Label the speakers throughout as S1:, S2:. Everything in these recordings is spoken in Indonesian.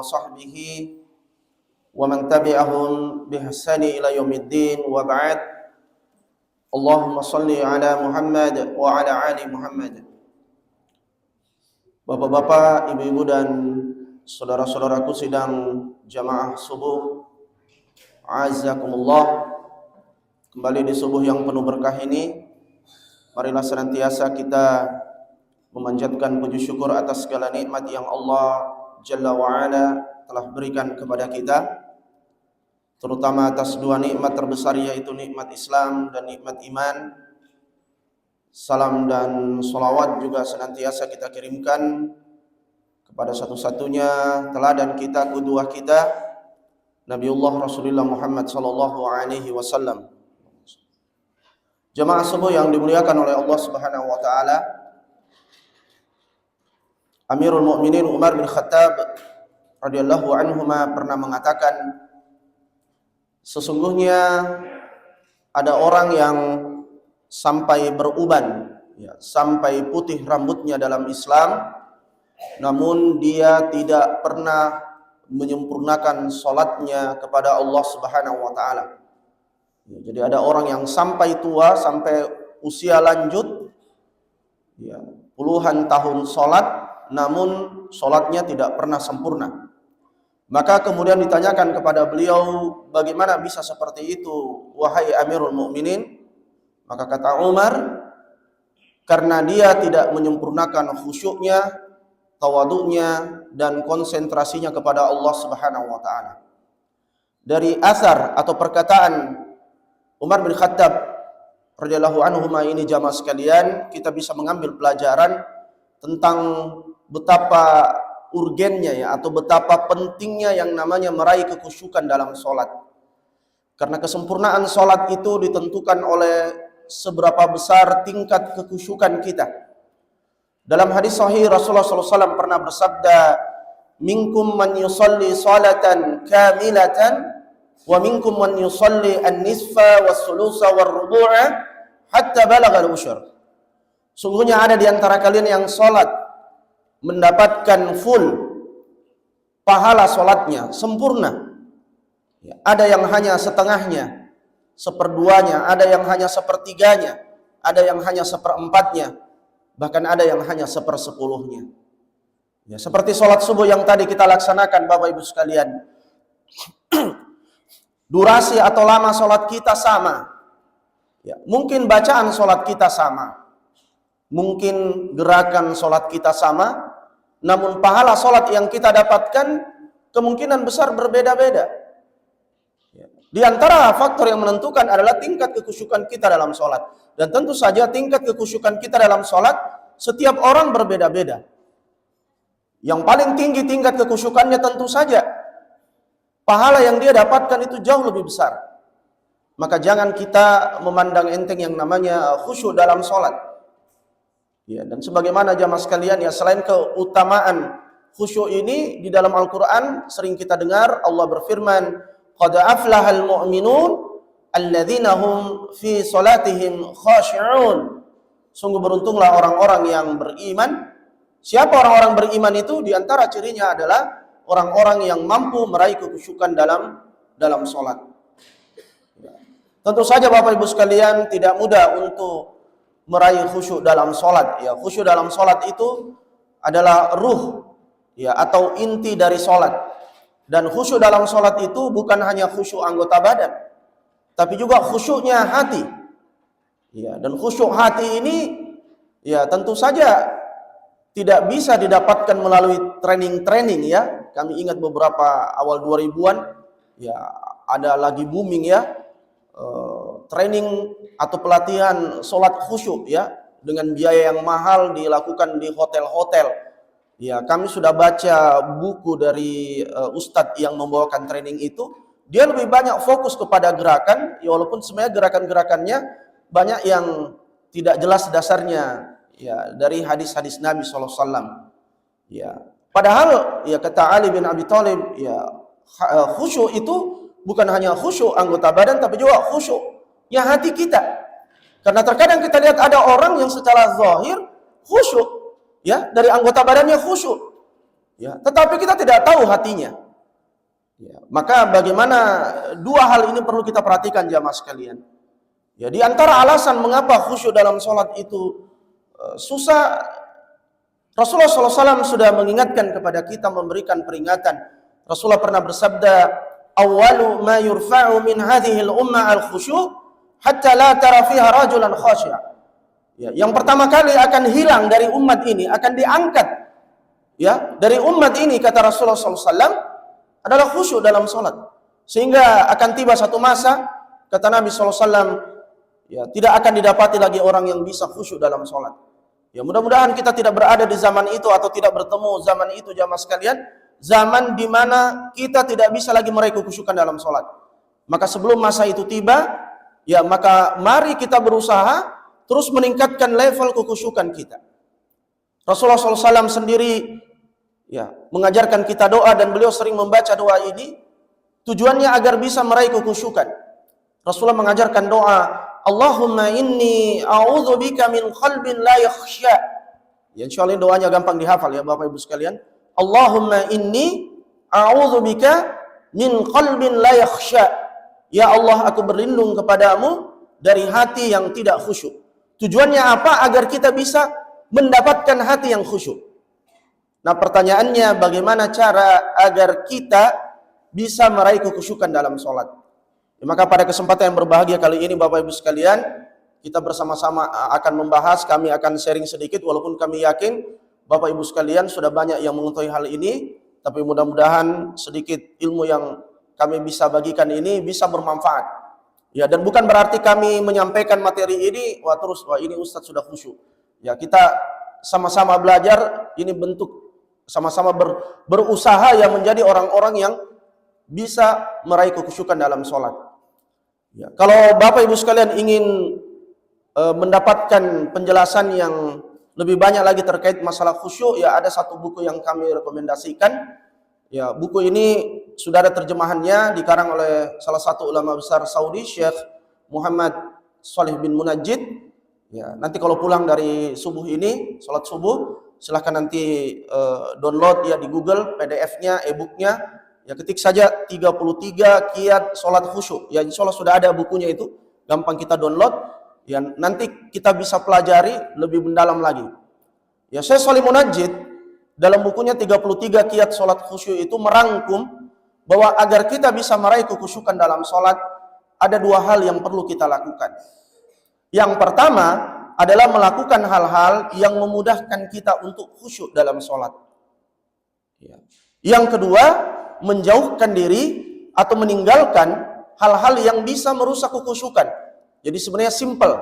S1: وصحبه ومن تبعهم بإحسان إلى يوم الدين وبعد. اللهم صل على Muhammad wa ala ali Muhammad. Bapak-bapak, ibu-ibu dan saudara-saudaraku sidang jamaah subuh, azakumullah. Kembali di subuh yang penuh berkah ini, marilah senantiasa kita memanjatkan puji syukur atas segala nikmat yang Allah Jalla wa'ala telah berikan kepada kita, terutama atas dua nikmat terbesar, yaitu nikmat Islam dan nikmat iman. Salam dan salawat juga senantiasa kita kirimkan kepada satu-satunya teladan kita, qudwah kita, Nabiullah Rasulullah Muhammad sallallahu alaihi wasallam. Jamaah subuh yang dimuliakan oleh Allah Subhanahu wa taala, Amirul Mukminin Umar bin Khattab radhiyallahu anhuma pernah mengatakan, sesungguhnya ada orang yang sampai beruban, sampai putih rambutnya dalam Islam, namun dia tidak pernah menyempurnakan salatnya kepada Allah Subhanahu wa taala. Jadi ada orang yang sampai tua, sampai usia lanjut, puluhan tahun salat, namun salatnya tidak pernah sempurna. Maka kemudian ditanyakan kepada beliau, bagaimana bisa seperti itu, wahai Amirul Mukminin? Maka kata Umar, karena dia tidak menyempurnakan khusyuknya, tawadhu'nya, dan konsentrasinya kepada Allah Subhanahu wa taala. Dari asar atau perkataan Umar bin Khattab radhiyallahu anhu ini, jamaah sekalian, kita bisa mengambil pelajaran tentang betapa urgennya atau betapa pentingnya yang namanya meraih kekhusyukan dalam sholat. Karena kesempurnaan sholat itu ditentukan oleh seberapa besar tingkat kekhusyukan kita. Dalam hadis sahih Rasulullah SAW pernah bersabda, minkum man yusalli salatan kamilatan wa minkum man yusalli an-nisfa was-sulusa war-rubu'a hatta balagha al-usyur. Sungguhnya ada di antara kalian yang sholat mendapatkan full pahala sholatnya, sempurna. Ada yang hanya setengahnya, seperduanya, ada yang hanya sepertiganya, ada yang hanya seperempatnya, bahkan ada yang hanya sepersepuluhnya. Seperti sholat subuh yang tadi kita laksanakan, Bapak Ibu sekalian. Durasi atau lama sholat kita sama. Mungkin bacaan sholat kita sama, mungkin gerakan sholat kita sama, namun pahala sholat yang kita dapatkan kemungkinan besar berbeda-beda. Di antara faktor yang menentukan adalah tingkat kekhusyukan kita dalam sholat. Dan tentu saja tingkat kekhusyukan kita dalam sholat setiap orang berbeda-beda. Yang paling tinggi tingkat kekhusyukannya tentu saja pahala yang dia dapatkan itu jauh lebih besar. Maka jangan kita memandang enteng yang namanya khusyuk dalam sholat. Dan sebagaimana jamaah sekalian, selain keutamaan khusyuk ini, di dalam Al-Quran sering kita dengar Allah berfirman, qad aflahal mu'minun alladzina hum fi salatihim khashi'un. Sungguh beruntunglah orang-orang yang beriman. Siapa orang-orang beriman itu? Di antara cirinya adalah orang-orang yang mampu meraih kekhusyukan dalam sholat. Tentu saja Bapak Ibu sekalian, tidak mudah untuk meraih khusyuk dalam sholat. Khusyuk dalam sholat itu adalah ruh, atau inti dari sholat. Dan khusyuk dalam sholat itu bukan hanya khusyuk anggota badan, tapi juga khusyuknya hati. Dan khusyuk hati ini, tentu saja tidak bisa didapatkan melalui training-training. Kami ingat beberapa awal 2000-an, ada lagi booming training atau pelatihan sholat khusyuk dengan biaya yang mahal dilakukan di hotel-hotel. Kami sudah baca buku dari ustadz yang membawakan training itu. Dia lebih banyak fokus kepada gerakan, walaupun sebenarnya gerakan-gerakannya banyak yang tidak jelas dasarnya dari hadis-hadis Nabi SAW. Padahal kata Ali bin Abi Thalib, khusyuk itu bukan hanya khusyuk anggota badan, tapi juga khusyuknya hati kita. Karena terkadang kita lihat ada orang yang secara zahir khusyuk, dari anggota badannya khusyuk, Ya, tetapi kita tidak tahu hatinya. Ya, maka bagaimana dua hal ini perlu kita perhatikan jamaah sekalian. Ya, di antara alasan mengapa khusyuk dalam sholat itu susah, Rasulullah SAW sudah mengingatkan kepada kita, memberikan peringatan. Rasulullah pernah bersabda, "Awwalu ma yurfa'u min hadhihi al-ummah al-khusyu' hatta la tara fiha rajulan khashi'a." Ya, yang pertama kali akan hilang dari umat ini, akan diangkat ya dari umat ini, kata Rasulullah SAW, adalah khusyuk dalam sholat. Sehingga akan tiba satu masa, kata Nabi SAW, ya tidak akan didapati lagi orang yang bisa khusyuk dalam sholat. Ya mudah-mudahan kita tidak berada di zaman itu atau tidak bertemu zaman itu jamaah sekalian, zaman di mana kita tidak bisa lagi meraih kekhusyukan dalam sholat. Maka sebelum masa itu tiba, ya maka mari kita berusaha terus meningkatkan level kekhusyukan kita. Rasulullah SAW sendiri ya mengajarkan kita doa, dan beliau sering membaca doa ini tujuannya agar bisa meraih kekhusyukan. Rasulullah mengajarkan doa, Allahumma inni a'udzubika min qalbin la yakhsha. Ya insyaallah doanya gampang dihafal ya Bapak Ibu sekalian. Allahumma inni a'udzubika min qalbin la yakhsha. Ya Allah, aku berlindung kepadamu dari hati yang tidak khusyuk. Tujuannya apa? Agar kita bisa mendapatkan hati yang khusyuk. Nah pertanyaannya, bagaimana cara agar kita bisa meraih kekhusyukan dalam sholat? Ya, maka pada kesempatan yang berbahagia kali ini Bapak Ibu sekalian, kita bersama-sama akan membahas, kami akan sharing sedikit, walaupun kami yakin Bapak Ibu sekalian sudah banyak yang mengetahui hal ini, tapi mudah-mudahan sedikit ilmu yang kami bisa bagikan ini bisa bermanfaat. Ya, dan bukan berarti kami menyampaikan materi ini, wah ini Ustadz sudah khusyuk. Ya, kita sama-sama belajar, ini bentuk sama-sama berusaha ya menjadi orang-orang yang bisa meraih kekhusyukan dalam sholat. Ya, kalau Bapak Ibu sekalian ingin mendapatkan penjelasan yang lebih banyak lagi terkait masalah khusyuk, ya ada satu buku yang kami rekomendasikan. Ya, buku ini sudah ada terjemahannya, dikarang oleh salah satu ulama besar Saudi, Syekh Muhammad Shalih bin Munajjid. Ya, nanti kalau pulang dari subuh ini, sholat subuh, silahkan nanti download ya di Google PDF-nya, e-booknya. Ya ketik saja 33 kiat sholat khusyuk. Ya insya Allah sudah ada bukunya itu, gampang kita download. Ya nanti kita bisa pelajari lebih mendalam lagi. Ya Syekh Shalih Munajjid dalam bukunya 33 kiat sholat khusyuk itu merangkum bahwa agar kita bisa meraih kekhusyukan dalam sholat, ada dua hal yang perlu kita lakukan. Yang pertama adalah melakukan hal-hal yang memudahkan kita untuk khusyuk dalam sholat. Ya. Yang kedua, menjauhkan diri atau meninggalkan hal-hal yang bisa merusak kekhusyukan. Jadi sebenarnya simple,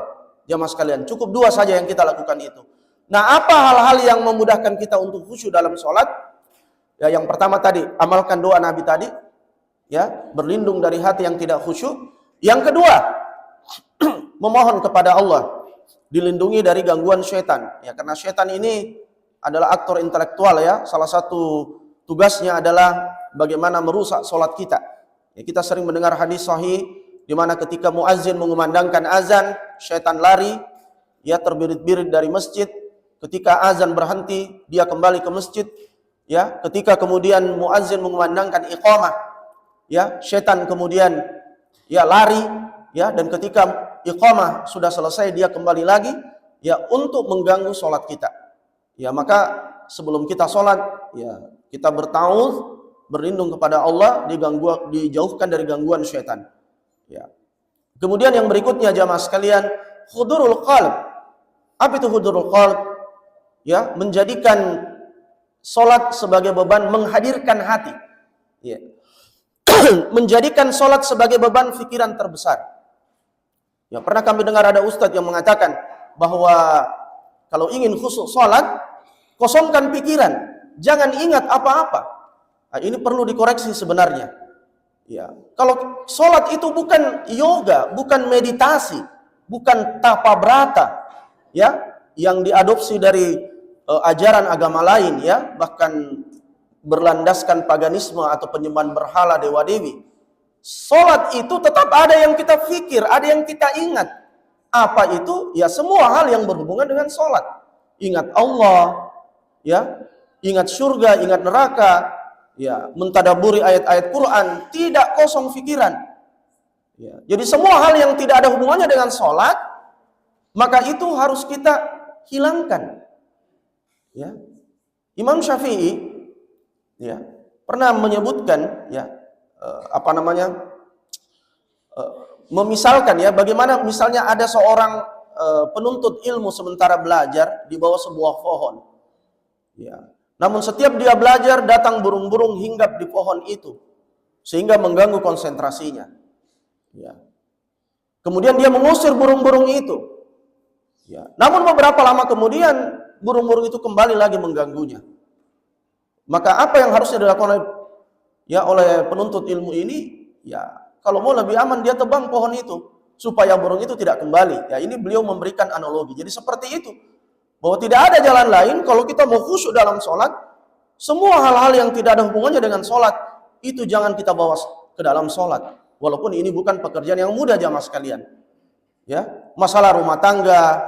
S1: jamaah sekalian. Cukup dua saja yang kita lakukan itu. Nah, apa hal-hal yang memudahkan kita untuk khusyuk dalam sholat? Ya, yang pertama tadi, amalkan doa Nabi tadi. Ya, berlindung dari hati yang tidak khusyuk. Yang kedua, memohon kepada Allah dilindungi dari gangguan syaitan. Ya, karena syaitan ini adalah aktor intelektual ya. Salah satu tugasnya adalah bagaimana merusak sholat kita. Ya, kita sering mendengar hadis sahih di mana ketika muazzin mengumandangkan azan, syaitan lari, ya terbirit-birit dari masjid. Ketika azan berhenti, dia kembali ke masjid. Ya, ketika kemudian muazzin mengumandangkan iqamah, ya syaitan kemudian ya lari, ya, dan ketika iqamah sudah selesai dia kembali lagi ya untuk mengganggu sholat kita. Ya maka sebelum kita sholat ya kita bertauz, berlindung kepada Allah, dijauhkan dari gangguan syaitan. Ya. Kemudian yang berikutnya jamaah sekalian, hudurul qalb. Apa itu hudurul qalb? Ya, menjadikan sholat sebagai beban, menghadirkan hati. Ya. Menjadikan sholat sebagai beban pikiran terbesar. Ya, pernah kami dengar ada ustadz yang mengatakan bahwa kalau ingin khusyuk sholat, kosongkan pikiran, jangan ingat apa-apa. Nah, ini perlu dikoreksi sebenarnya. Ya, kalau sholat itu bukan yoga, bukan meditasi, bukan tapa brata, ya, yang diadopsi dari ajaran agama lain, ya, bahkan berlandaskan paganisme atau penyembahan berhala dewa-dewi. Sholat itu tetap ada yang kita pikir, ada yang kita ingat. Apa itu? Ya semua hal yang berhubungan dengan sholat. Ingat Allah, ya, ingat surga, ingat neraka, ya, mentadaburi ayat-ayat Quran, tidak kosong pikiran. Ya, jadi semua hal yang tidak ada hubungannya dengan sholat, maka itu harus kita hilangkan. Ya. Imam Syafi'i, ya, pernah menyebutkan, ya, memisalkan, ya, bagaimana misalnya ada seorang penuntut ilmu sementara belajar di bawah sebuah pohon. Ya. Namun setiap dia belajar datang burung-burung hinggap di pohon itu sehingga mengganggu konsentrasinya. Ya. Kemudian dia mengusir burung-burung itu. Ya. Namun beberapa lama kemudian burung-burung itu kembali lagi mengganggunya. Maka apa yang harusnya dilakukan oleh penuntut ilmu ini? Ya, kalau mau lebih aman dia tebang pohon itu supaya burung itu tidak kembali. Ya, ini beliau memberikan analogi. Jadi seperti itu. Bahwa tidak ada jalan lain kalau kita mau khusyuk dalam sholat, semua hal-hal yang tidak ada hubungannya dengan sholat, itu jangan kita bawa ke dalam sholat. Walaupun ini bukan pekerjaan yang mudah jamaah sekalian. Ya, masalah rumah tangga,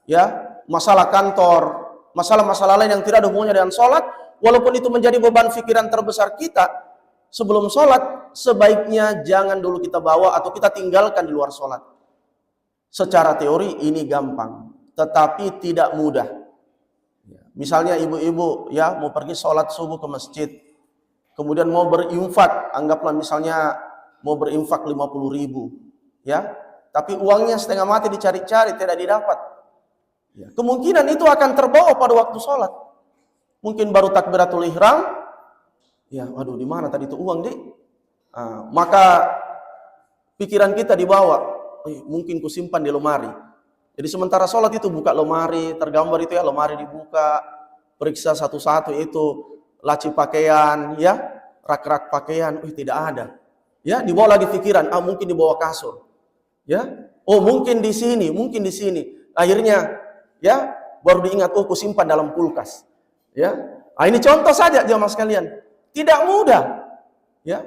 S1: ya, masalah kantor, masalah-masalah lain yang tidak ada hubungannya dengan sholat, walaupun itu menjadi beban pikiran terbesar kita, sebelum sholat, sebaiknya jangan dulu kita bawa atau kita tinggalkan di luar sholat. Secara teori ini gampang, tetapi tidak mudah. Misalnya ibu-ibu, ya, mau pergi sholat subuh ke masjid, kemudian mau berinfak, anggaplah misalnya mau berinfak 50.000, ya, tapi uangnya setengah mati dicari-cari, tidak didapat. Ya, kemungkinan itu akan terbawa pada waktu sholat. Mungkin baru takbiratul ihram, ya, waduh, di mana tadi itu uang, Dek? Maka pikiran kita dibawa, mungkin kusimpan di lemari. Jadi sementara sholat itu buka lemari, tergambar itu, ya, lemari dibuka, periksa satu-satu itu laci pakaian, ya, rak-rak pakaian, tidak ada. Ya, dibawa lagi pikiran, mungkin di bawah kasur. Ya, mungkin di sini, mungkin di sini. Akhirnya, ya, baru diingat, kusimpan dalam kulkas. Ya, ini contoh saja jamaah sekalian. Tidak mudah. Ya.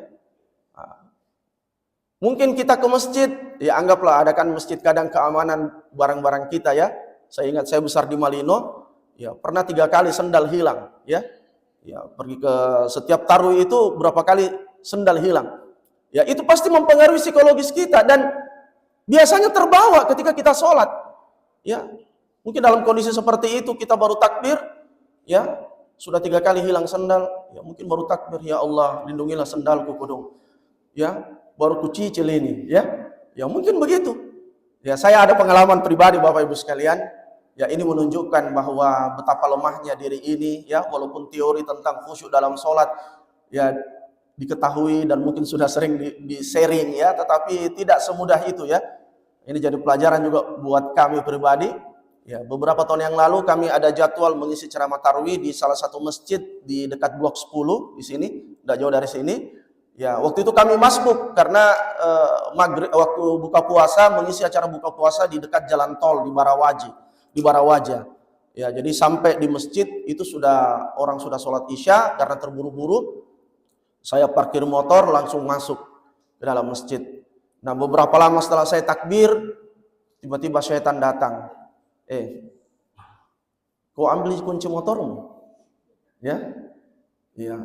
S1: Mungkin kita ke masjid, ya, anggaplah ada kan masjid kadang keamanan barang-barang kita, ya. Saya ingat saya besar di Malino, ya, pernah 3 kali sendal hilang, ya. Ya, pergi ke setiap tarwih itu berapa kali sendal hilang. Ya, itu pasti mempengaruhi psikologis kita dan biasanya terbawa ketika kita sholat. Ya, mungkin dalam kondisi seperti itu kita baru takbir, ya, sudah 3 kali hilang sendal, ya, mungkin baru takbir, ya Allah, lindungilah sendalku kudung. Ya, baru kucicil ini, ya. Ya, mungkin begitu. Ya, saya ada pengalaman pribadi Bapak Ibu sekalian. Ya, ini menunjukkan bahwa betapa lemahnya diri ini, ya, walaupun teori tentang khusyuk dalam sholat, ya, diketahui dan mungkin sudah sering di-sharing, ya, tetapi tidak semudah itu, ya. Ini jadi pelajaran juga buat kami pribadi. Ya, beberapa tahun yang lalu kami ada jadwal mengisi ceramah tarwih di salah satu masjid di dekat Blok 10 di sini, tidak jauh dari sini. Ya, waktu itu kami masbuk karena maghrib, waktu buka puasa, mengisi acara buka puasa di dekat jalan tol di Barawaja. Ya, jadi sampai di masjid itu orang sudah sholat isya. Karena terburu-buru, saya parkir motor langsung masuk ke dalam masjid. Nah, beberapa lama setelah saya takbir, tiba-tiba syaitan datang. Kau ambil kunci motormu? Ya, ya.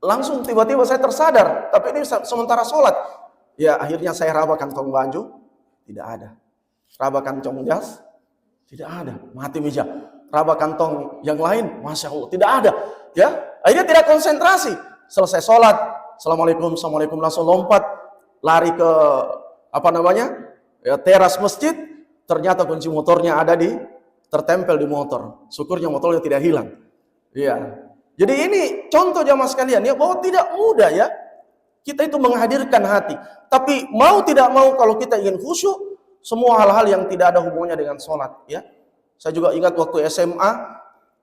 S1: Langsung tiba-tiba saya tersadar, tapi ini sementara sholat. Ya, akhirnya saya raba kantong baju, tidak ada. Raba kantong jas, tidak ada. Mati meja. Raba kantong yang lain, Masya Allah, tidak ada. Ya, akhirnya tidak konsentrasi. Selesai sholat, Assalamualaikum, langsung lompat, lari ke teras masjid. Ternyata kunci motornya tertempel di motor. Syukurnya motornya tidak hilang. Iya. Jadi ini contoh jamaah sekalian, ya, bahwa tidak mudah, ya, kita itu menghadirkan hati. Tapi mau tidak mau kalau kita ingin khusyuk, semua hal-hal yang tidak ada hubungannya dengan sholat, ya. Saya juga ingat waktu SMA,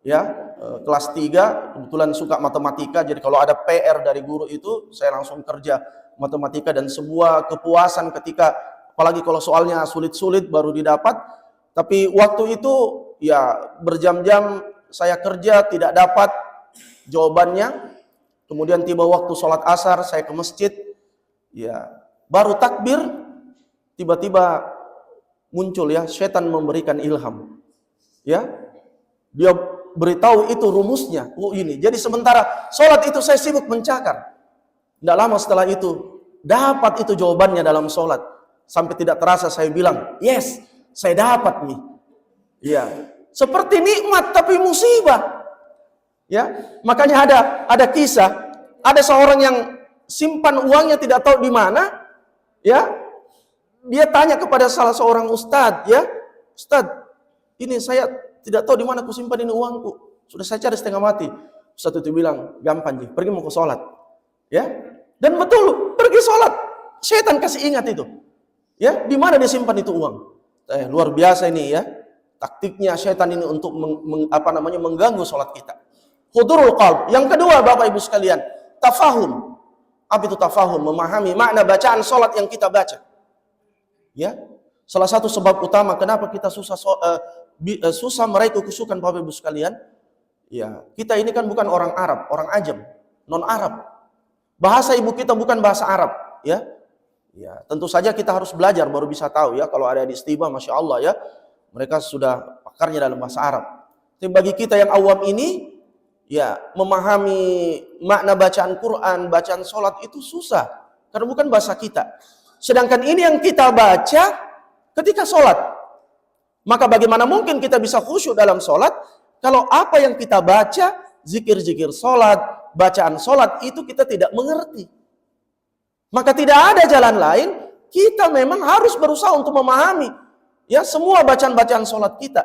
S1: ya, kelas 3, kebetulan suka matematika. Jadi kalau ada PR dari guru itu, saya langsung kerja matematika dan sebuah kepuasan ketika, apalagi kalau soalnya sulit-sulit baru didapat. Tapi waktu itu, ya, berjam-jam saya kerja tidak dapat jawabannya. Kemudian tiba waktu sholat asar, saya ke masjid, ya, baru takbir, tiba-tiba muncul, ya, setan memberikan ilham, ya, dia beritahu itu rumusnya. Oh ini. Jadi sementara sholat itu saya sibuk mencakar. Tidak lama setelah itu dapat itu jawabannya dalam sholat. Sampai tidak terasa saya bilang, yes, saya dapat nih. Ya, seperti nikmat tapi musibah. Ya, makanya ada kisah, ada seorang yang simpan uangnya tidak tahu di mana. Ya, dia tanya kepada salah seorang ustadz, ya, Ustadz, ini saya tidak tahu di mana aku simpan ini uangku. Sudah saya cari setengah mati. Ustadz itu bilang, gampang Ji, pergi mau ke sholat. Ya, dan betul, pergi sholat. Setan kasih ingat itu. Ya, di mana dia simpan itu uang? Luar biasa ini ya. Taktiknya setan ini untuk mengganggu sholat kita. Hudurul qalb. Yang kedua, Bapak Ibu sekalian, tafahum. Apa itu tafahum? Memahami makna bacaan sholat yang kita baca. Ya, salah satu sebab utama kenapa kita susah meraih kekhusyukan Bapak Ibu sekalian, ya, kita ini kan bukan orang Arab, orang Ajam, non Arab. Bahasa ibu kita bukan bahasa Arab, ya. Ya, tentu saja kita harus belajar baru bisa tahu ya. Kalau ada di istiba, masya Allah ya, mereka sudah pakarnya dalam bahasa Arab. Tapi bagi kita yang awam ini, ya, memahami makna bacaan Quran, bacaan sholat itu susah karena bukan bahasa kita. Sedangkan ini yang kita baca ketika sholat. Maka bagaimana mungkin kita bisa khusyuk dalam sholat kalau apa yang kita baca, zikir-zikir sholat, bacaan sholat itu kita tidak mengerti. Maka tidak ada jalan lain, kita memang harus berusaha untuk memahami ya semua bacaan-bacaan sholat kita.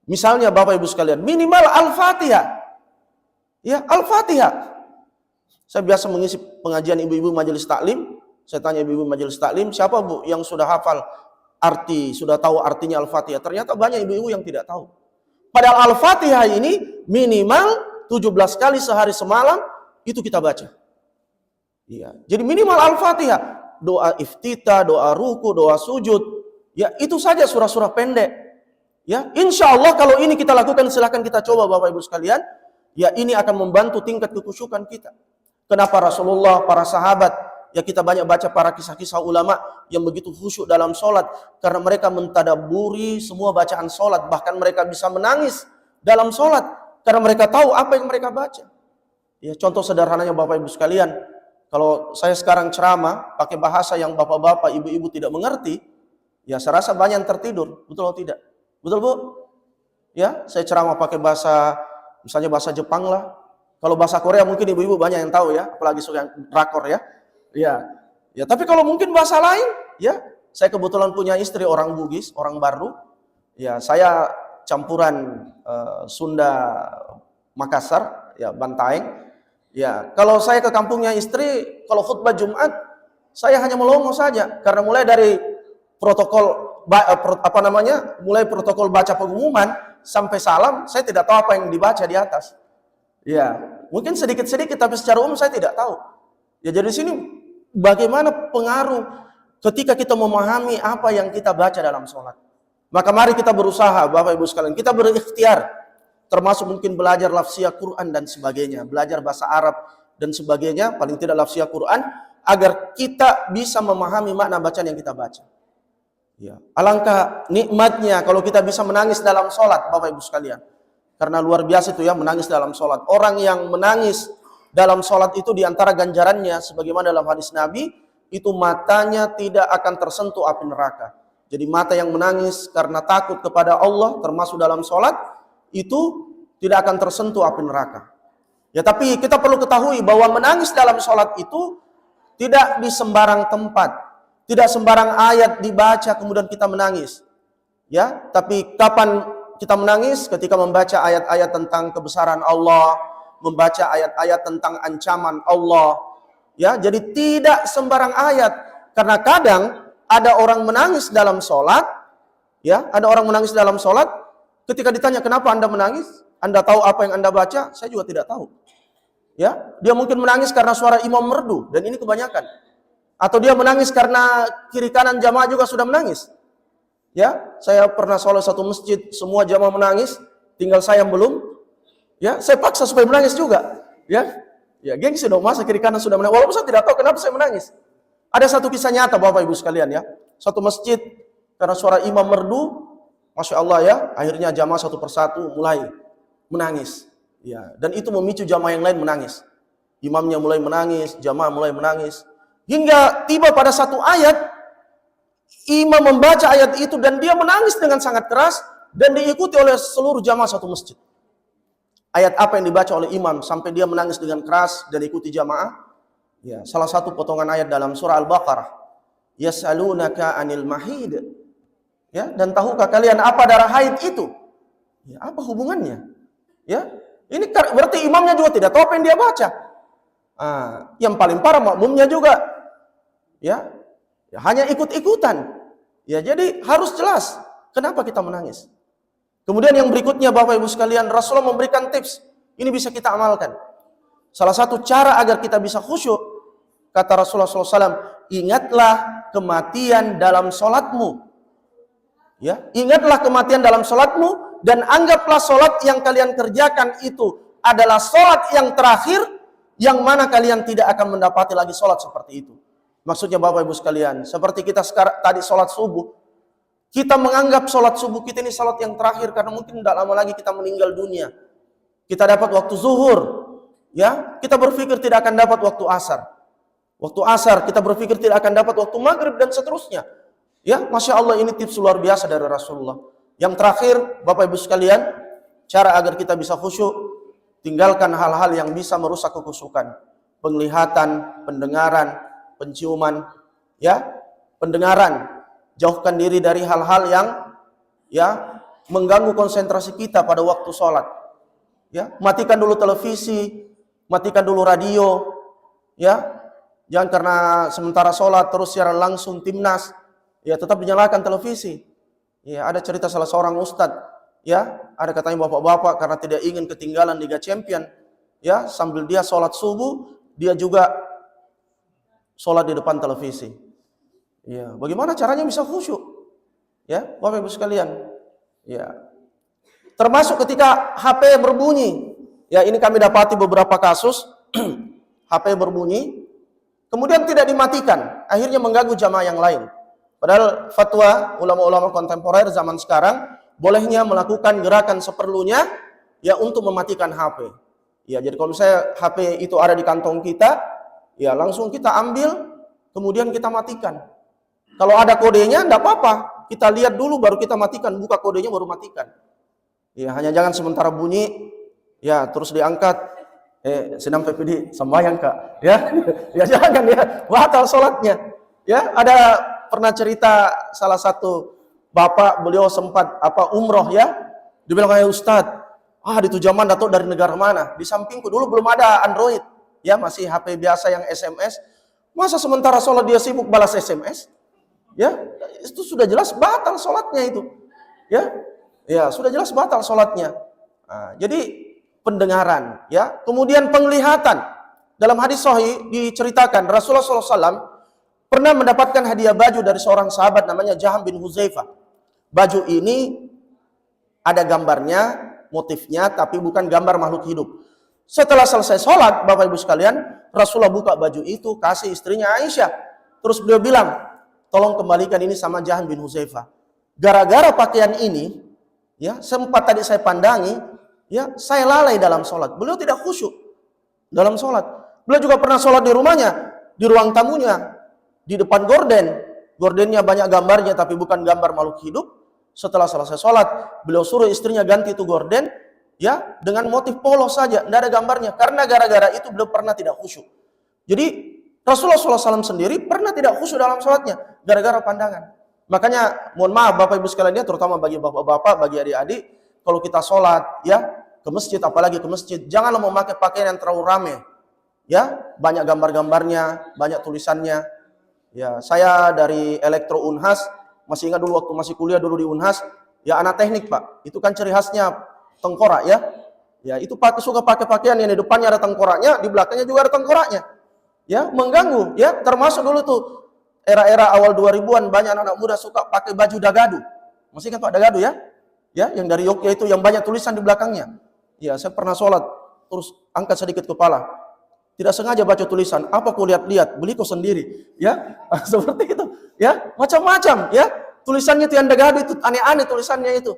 S1: Misalnya Bapak Ibu sekalian, minimal Al-Fatihah. Ya, Al-Fatihah. Saya biasa mengisi pengajian ibu-ibu majelis taklim. Saya tanya ibu-ibu majelis taklim, siapa Bu yang sudah hafal arti, sudah tahu artinya Al-Fatihah? Ternyata banyak ibu-ibu yang tidak tahu. Padahal Al-Fatihah ini minimal 17 kali sehari semalam itu kita baca. Iya. Jadi minimal Al-Fatihah, doa iftitah, doa ruku, doa sujud, ya itu saja surah-surah pendek. Ya, insya Allah kalau ini kita lakukan, silahkan kita coba Bapak Ibu sekalian. Ya, ini akan membantu tingkat kekhusyukan kita. Kenapa Rasulullah, para sahabat, ya kita banyak baca para kisah-kisah ulama yang begitu khusyuk dalam sholat. Karena mereka mentadaburi semua bacaan sholat. Bahkan mereka bisa menangis dalam sholat. Karena mereka tahu apa yang mereka baca. Ya, contoh sederhananya Bapak Ibu sekalian. Kalau saya sekarang ceramah pakai bahasa yang bapak-bapak, ibu-ibu tidak mengerti. Ya saya rasa banyak yang tertidur. Betul atau tidak? Betul Bu? Ya, saya ceramah pakai bahasa, misalnya bahasa Jepang lah. Kalau bahasa Korea mungkin ibu-ibu banyak yang tahu ya. Apalagi suka drakor ya. Ya, tapi kalau mungkin bahasa lain, ya, saya kebetulan punya istri orang Bugis, orang Baru. Ya, saya campuran Sunda Makassar, ya, Bantaeng. Ya, kalau saya ke kampungnya istri, kalau khutbah Jumat, saya hanya melongo saja, karena mulai dari protokol mulai protokol baca pengumuman sampai salam, saya tidak tahu apa yang dibaca di atas. Ya, mungkin sedikit-sedikit, tapi secara umum saya tidak tahu. Ya, jadi di sini bagaimana pengaruh ketika kita memahami apa yang kita baca dalam sholat. Maka mari kita berusaha, Bapak Ibu sekalian, kita berikhtiar, termasuk mungkin belajar lafziyah Quran dan sebagainya, belajar bahasa Arab dan sebagainya, paling tidak lafziyah Quran, agar kita bisa memahami makna bacaan yang kita baca. Ya, alangkah nikmatnya kalau kita bisa menangis dalam sholat, Bapak Ibu sekalian. Karena luar biasa itu ya, menangis dalam sholat. Orang yang menangis dalam sholat itu diantara ganjarannya, sebagaimana dalam hadis Nabi, itu matanya tidak akan tersentuh api neraka. Jadi mata yang menangis karena takut kepada Allah, termasuk dalam sholat, itu tidak akan tersentuh api neraka. Ya, tapi kita perlu ketahui bahwa menangis dalam sholat itu tidak di sembarang tempat, tidak sembarang ayat dibaca kemudian kita menangis. Ya, tapi kapan kita menangis? Ketika membaca ayat-ayat tentang kebesaran Allah, membaca ayat-ayat tentang ancaman Allah. Ya, jadi tidak sembarang ayat. Karena kadang ada orang menangis dalam sholat, ya, ada orang menangis dalam sholat. Ketika ditanya kenapa Anda menangis, Anda tahu apa yang Anda baca? Saya juga tidak tahu. Ya, dia mungkin menangis karena suara imam merdu, dan ini kebanyakan. Atau dia menangis karena kiri kanan jamaah juga sudah menangis. Ya, saya pernah sholat satu masjid, semua jamaah menangis, tinggal saya yang belum. Ya, saya paksa supaya menangis juga. Ya, gengsi dong, masa kiri kanan sudah menangis. Walaupun saya tidak tahu kenapa saya menangis. Ada satu kisah nyata Bapak Ibu sekalian ya. Satu masjid karena suara imam merdu, Masya Allah ya, akhirnya jamaah satu persatu mulai menangis. Ya, dan itu memicu jamaah yang lain menangis. Imamnya mulai menangis, jamaah mulai menangis. Hingga tiba pada satu ayat, imam membaca ayat itu dan dia menangis dengan sangat keras dan diikuti oleh seluruh jamaah satu masjid. Ayat apa yang dibaca oleh imam sampai dia menangis dengan keras dan ikuti jamaah? Ya, salah satu potongan ayat dalam surah Al-Baqarah. Yas'alunaka 'anil mahid. Ya, dan tahukah kalian apa darah haid itu? Ya, apa hubungannya? Ya, ini berarti imamnya juga tidak tahu apa yang dia baca. Yang paling parah makmumnya juga. Ya, hanya ikut-ikutan. Ya, jadi harus jelas kenapa kita menangis. Kemudian yang berikutnya Bapak Ibu sekalian, Rasulullah memberikan tips. Ini bisa kita amalkan. Salah satu cara agar kita bisa khusyuk, kata Rasulullah SAW, ingatlah kematian dalam sholatmu. Ya, ingatlah kematian dalam sholatmu dan anggaplah sholat yang kalian kerjakan itu adalah sholat yang terakhir, yang mana kalian tidak akan mendapati lagi sholat seperti itu. Maksudnya Bapak Ibu sekalian, seperti kita sekarang tadi sholat subuh, kita menganggap sholat subuh kita ini sholat yang terakhir karena mungkin tidak lama lagi kita meninggal dunia. Kita dapat waktu zuhur, ya, kita berpikir tidak akan dapat waktu asar. Waktu asar kita berpikir tidak akan dapat waktu maghrib dan seterusnya. Ya, Masya Allah, ini tips luar biasa dari Rasulullah. Yang terakhir, Bapak Ibu sekalian, cara agar kita bisa khusyuk, tinggalkan hal-hal yang bisa merusak kekhusyukan. Penglihatan, pendengaran, penciuman, ya, pendengaran. Jauhkan diri dari hal-hal yang ya mengganggu konsentrasi kita pada waktu sholat. Ya, matikan dulu televisi, matikan dulu radio, ya. Jangan karena sementara sholat terus siaran langsung timnas, ya tetap dinyalakan televisi. Ya, ada cerita salah seorang ustadz, ya, ada katanya bapak-bapak karena tidak ingin ketinggalan Liga Champion, ya, sambil dia sholat subuh, dia juga sholat di depan televisi. Ya, bagaimana caranya bisa khusyuk? Ya, Bapak Ibu sekalian. Ya. Termasuk ketika HP berbunyi. Ya, ini kami dapati beberapa kasus HP berbunyi kemudian tidak dimatikan, akhirnya mengganggu jamaah yang lain. Padahal fatwa ulama-ulama kontemporer zaman sekarang bolehnya melakukan gerakan seperlunya ya untuk mematikan HP. Ya, jadi kalau misalnya HP itu ada di kantong kita, ya langsung kita ambil kemudian kita matikan. Kalau ada kodenya, enggak apa-apa. Kita lihat dulu, baru kita matikan. Buka kodenya, baru matikan. Ya, hanya jangan sementara bunyi, ya terus diangkat. Senam PPD, sembahyang Kak. Ya, ya jangan ya. Batal sholatnya. Ya, ada pernah cerita salah satu bapak, beliau sempat umroh ya. Dia bilang, kayak Ustadz, di itu zaman datuk dari negara mana? Di sampingku dulu belum ada Android. Ya, masih HP biasa yang SMS. Masa sementara sholat dia sibuk balas SMS? Ya, itu sudah jelas batal sholatnya itu. Ya, ya sudah jelas batal sholatnya. Jadi pendengaran, ya, kemudian penglihatan. Dalam hadis sahih diceritakan Rasulullah SAW pernah mendapatkan hadiah baju dari seorang sahabat namanya Jaham bin Huzaifah. Baju ini ada gambarnya, motifnya, tapi bukan gambar makhluk hidup. Setelah selesai sholat, Bapak Ibu sekalian, Rasulullah buka baju itu, kasih istrinya Aisyah. Terus beliau bilang, tolong kembalikan ini sama Jaham bin Huzaifah. Gara-gara pakaian ini, ya sempat tadi saya pandangi, ya saya lalai dalam sholat. Beliau tidak khusyuk dalam sholat. Beliau juga pernah sholat di rumahnya, di ruang tamunya, di depan gorden. Gordennya banyak gambarnya, tapi bukan gambar makhluk hidup. Setelah selesai sholat, beliau suruh istrinya ganti itu gorden, ya dengan motif polos saja, tidak ada gambarnya. Karena gara-gara itu beliau pernah tidak khusyuk. Jadi Rasulullah SAW sendiri pernah tidak khusyuk dalam sholatnya gara-gara pandangan. Makanya mohon maaf Bapak Ibu sekalian, terutama bagi bapak-bapak, bagi adik-adik, kalau kita sholat ya ke masjid, apalagi ke masjid, janganlah memakai pakaian yang terlalu rame. Ya, banyak gambar-gambarnya, banyak tulisannya. Ya, saya dari Elektro Unhas, masih ingat dulu waktu masih kuliah dulu di Unhas, ya anak teknik Pak. Itu kan ciri khasnya tengkorak ya. Ya, itu suka pakai pakaian yang di depannya ada tengkoraknya, di belakangnya juga ada tengkoraknya. Ya, mengganggu, ya, termasuk dulu tuh era-era awal 2000-an banyak anak muda suka pakai baju dagadu. Masih ingat Pak dagadu ya? Ya, yang dari Yogyakarta itu yang banyak tulisan di belakangnya. Ya, saya pernah sholat terus angkat sedikit kepala. Tidak sengaja baca tulisan, apa kau lihat-lihat, beli kau sendiri. Ya, seperti itu. Ya, macam-macam, ya. Tulisannya itu yang dagadu itu aneh-aneh tulisannya itu.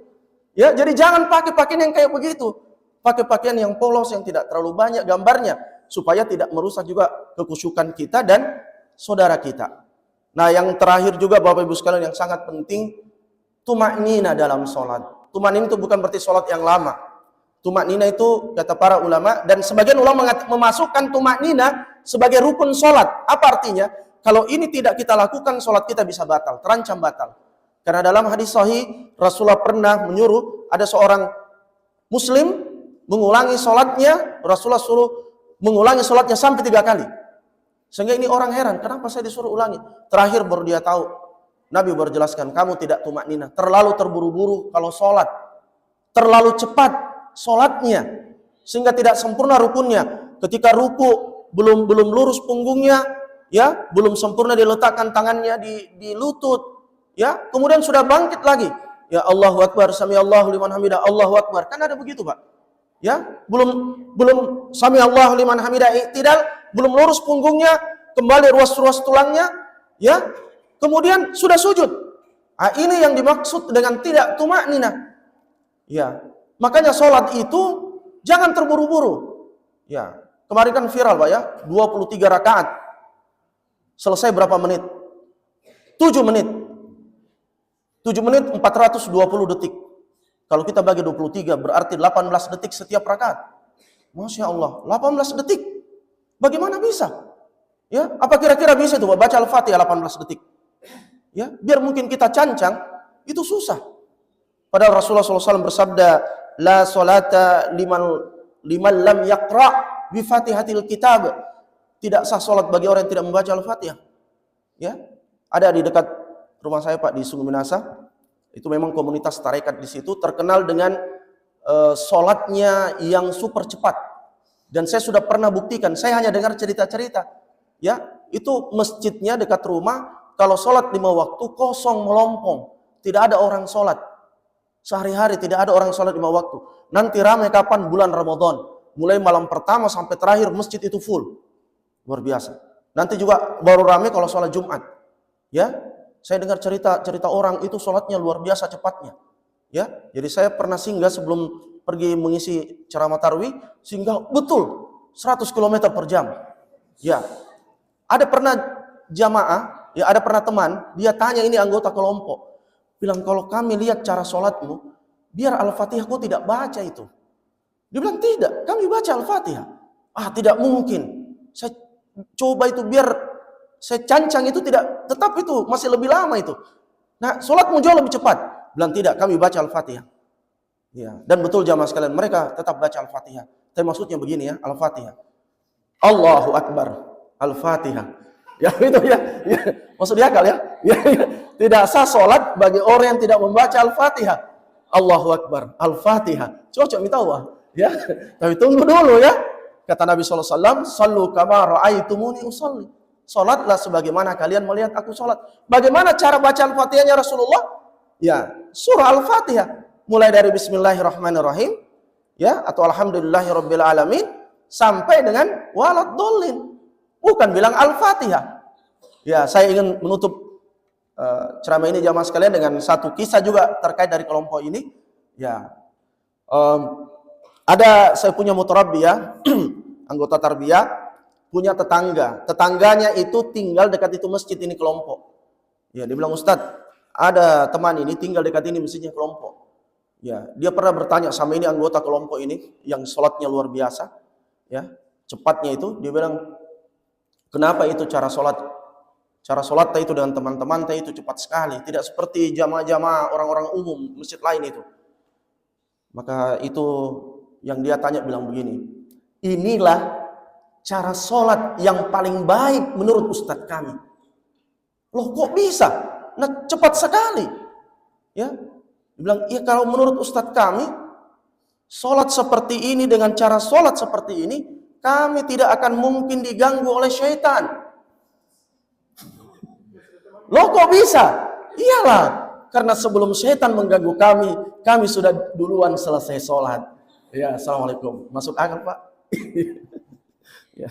S1: Ya, jadi jangan pakai pakaian yang kayak begitu. pakai pakaian yang polos, yang tidak terlalu banyak gambarnya, supaya tidak merusak juga kekhusyukan kita dan saudara kita. Nah, yang terakhir juga Bapak Ibu sekalian yang sangat penting, tumaknina dalam sholat. Tumaknina itu bukan berarti sholat yang lama. Tumaknina itu kata para ulama, dan sebagian ulama memasukkan tumaknina sebagai rukun sholat. Apa artinya? Kalau ini tidak kita lakukan, sholat kita bisa batal, terancam batal. Karena dalam hadis sahih, Rasulullah pernah menyuruh ada seorang muslim mengulangi sholatnya, Rasulullah suruh mengulangi sholatnya sampai 3 kali. Sehingga ini orang heran, kenapa saya disuruh ulangi? Terakhir baru dia tahu, Nabi berjelaskan, kamu tidak tumaknina, terlalu terburu-buru kalau sholat, terlalu cepat sholatnya, sehingga tidak sempurna rukunnya. Ketika ruku belum lurus punggungnya, ya, belum sempurna diletakkan tangannya di lutut, ya, kemudian sudah bangkit lagi, ya Allahu Akbar, sami Allahu liman hamidah, Allahu Akbar, kan ada begitu Pak, ya, belum sami Allahu liman hamidah, tidak, belum lurus punggungnya, kembali ruas-ruas tulangnya, ya, kemudian sudah sujud. Nah, ini yang dimaksud dengan tidak tumaknina, ya. Makanya sholat itu jangan terburu-buru, ya. Kemarin kan viral Pak ya, 23 rakaat, selesai berapa menit? 7 menit. 7 menit 420 detik. Kalau kita bagi 23 berarti 18 detik setiap rakaat. Masya Allah, 18 detik. Bagaimana bisa? Ya, apa kira-kira bisa itu baca Al-Fatihah 18 detik? Ya, biar mungkin kita cancang, itu susah. Padahal Rasulullah SAW bersabda, la salata liman lam yaqra bi Fatihatil kitab. Tidak sah salat bagi orang yang tidak membaca Al-Fatihah. Ya, ada di dekat rumah saya Pak di Sungai Minasa. Itu memang komunitas tarekat di situ terkenal dengan salatnya yang super cepat. Dan saya sudah pernah buktikan, saya hanya dengar cerita-cerita. Ya, itu masjidnya dekat rumah, kalau salat 5 waktu kosong melompong, tidak ada orang salat. Sehari-hari tidak ada orang salat 5 waktu. Nanti ramai kapan? Bulan Ramadan. Mulai malam pertama sampai terakhir masjid itu full. Luar biasa. Nanti juga baru ramai kalau sholat Jumat. Ya, saya dengar cerita orang itu sholatnya luar biasa cepatnya. Ya, jadi saya pernah singgah sebelum pergi mengisi ceramah tarwih, singgah betul 100 km per jam. Ya, ada pernah jamaah, ya ada pernah teman, dia tanya ini anggota kelompok, bilang kalau kami lihat cara sholatmu, biar Al-Fatihah kok tidak baca itu. Dia bilang tidak, kami baca Al-Fatihah. Ah, tidak mungkin. Saya coba itu biar saya cancang itu tidak, tetap itu masih lebih lama itu. Nah, sholatmu jauh lebih cepat. Bilang tidak, kami baca Al-Fatihah. Ya, dan betul jamaah sekalian, mereka tetap baca Al-Fatihah. Tapi maksudnya begini ya, Al-Fatihah. Allahu Akbar, Al-Fatihah. Ya itu ya, ya. Maksud dia akal ya? Ya, ya. Tidak sah sholat bagi orang yang tidak membaca Al-Fatihah. Allahu Akbar, Al-Fatihah. Cocok minta Allah. Ya, tapi tunggu dulu ya. Kata Nabi SAW, sallu kama ra'aitumuni usalli. Salatlah sebagaimana kalian melihat aku salat. Bagaimana cara baca Al-Fatihahnya Rasulullah? Ya, surah Al-Fatihah. Mulai dari Bismillahirrahmanirrahim, ya, atau Alhamdulillahirabbil alamin sampai dengan waladdallin. Bukan bilang Al-Fatihah. Ya, saya ingin menutup ceramah ini jamaah sekalian dengan satu kisah juga terkait dari kelompok ini. Ya, ada saya punya mutarabiyah, anggota tarbiyah, punya tetangganya itu tinggal dekat itu masjid ini kelompok. Ya, dia bilang Ustadz, ada teman ini tinggal dekat ini masjidnya kelompok. Ya, dia pernah bertanya sama ini anggota kelompok ini yang sholatnya luar biasa, ya, cepatnya itu, dia bilang, kenapa itu cara sholat? Cara sholat itu dengan teman-teman itu cepat sekali, tidak seperti jamaah-jamaah orang-orang umum masjid lain itu. Maka itu yang dia tanya bilang begini, inilah cara sholat yang paling baik menurut ustadz kami. Loh kok bisa? Nah cepat sekali. Ya, dia bilang, iya kalau menurut ustadz kami, sholat seperti ini dengan cara sholat seperti ini, kami tidak akan mungkin diganggu oleh syaitan. Loh kok bisa? Iyalah, karena sebelum syaitan mengganggu kami sudah duluan selesai sholat. Ya, assalamualaikum. Masuk akal Pak? Ya.